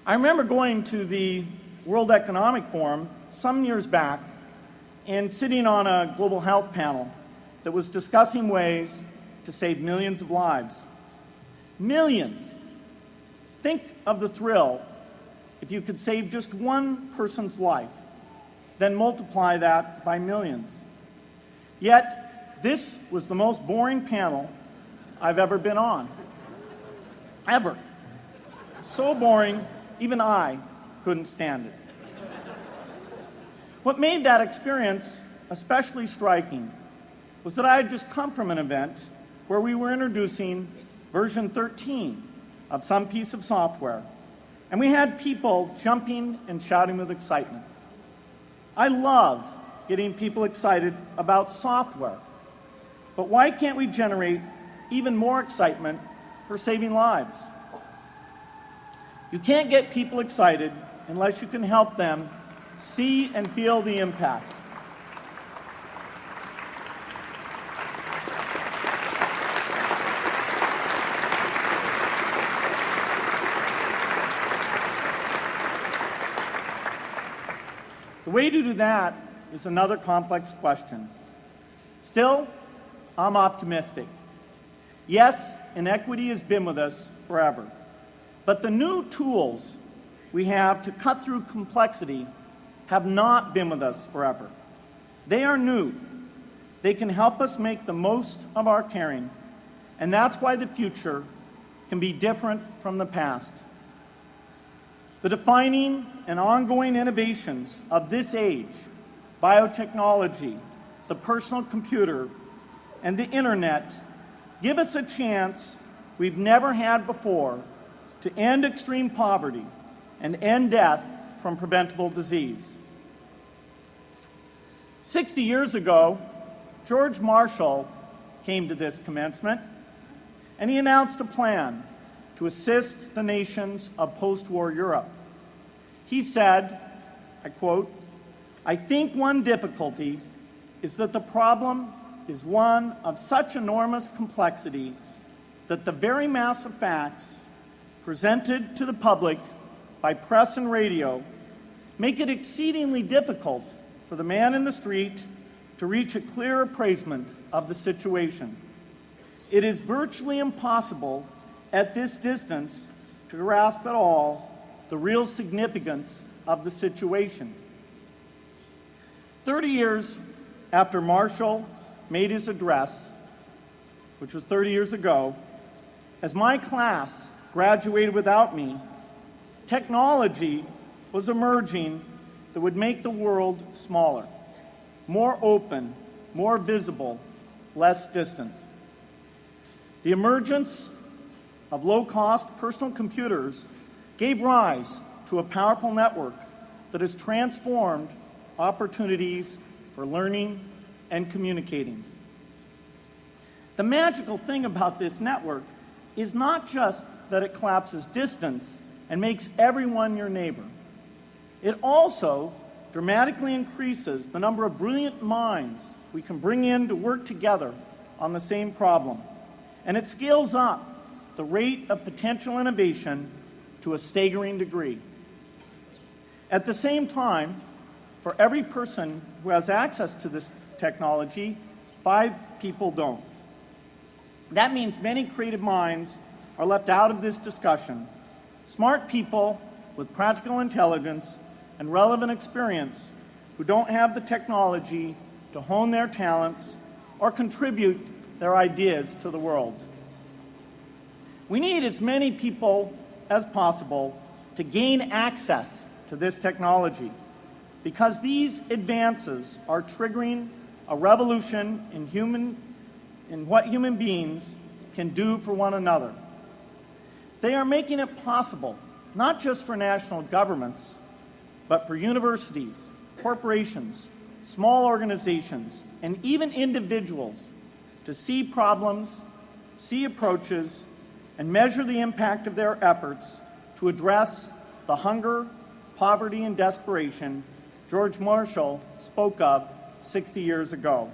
I remember going to the World Economic Forum some years back and sitting on a global health panel that was discussing ways to save millions of lives. Millions! Think of the thrill if you could save just one person's life, then multiply that by millions. Yet, this was the most boring panel I've ever been on. Ever. So boring, even I couldn't stand it. What made that experience especially striking was that I had just come from an event where we were introducing version 13 of some piece of software, and we had people jumping and shouting with excitement. I love getting people excited about software, but why can't we generate even more excitement for saving lives? You can't get people excited unless you can help them see and feel the impact. The way to do that is another complex question. Still, I'm optimistic. Yes, inequity has been with us forever, but the new tools we have to cut through complexity have not been with us forever. They are new. They can help us make the most of our caring, and that's why the future can be different from the past. The defining and ongoing innovations of this age, biotechnology, the personal computer, and the internet, give us a chance we've never had before to end extreme poverty and end death from preventable disease. 60 years ago, George Marshall came to this commencement, and he announced a plan to assist the nations of post-war Europe. He said, I quote, "I think one difficulty is that the problem is one of such enormous complexity that the very mass of facts presented to the public by press and radio make it exceedingly difficult for the man in the street to reach a clear appraisement of the situation. It is virtually impossible at this distance to grasp at all the real significance of the situation." 30 years after Marshall made his address, which was 30 years ago, as my class graduated without me, technology was emerging that would make the world smaller, more open, more visible, less distant. The emergence of low-cost personal computers gave rise to a powerful network that has transformed opportunities for learning and communicating. The magical thing about this network is not just that it collapses distance and makes everyone your neighbor. It also dramatically increases the number of brilliant minds we can bring in to work together on the same problem. And it scales up the rate of potential innovation to a staggering degree. At the same time, for every person who has access to this technology, 5 people don't. That means many creative minds are left out of this discussion. Smart people with practical intelligence and relevant experience who don't have the technology to hone their talents or contribute their ideas to the world. We need as many people as possible to gain access to this technology because these advances are triggering a revolution in what human beings can do for one another. They are making it possible, not just for national governments, but for universities, corporations, small organizations, and even individuals to see problems, see approaches, and measure the impact of their efforts to address the hunger, poverty, and desperation George Marshall spoke of 60 years ago.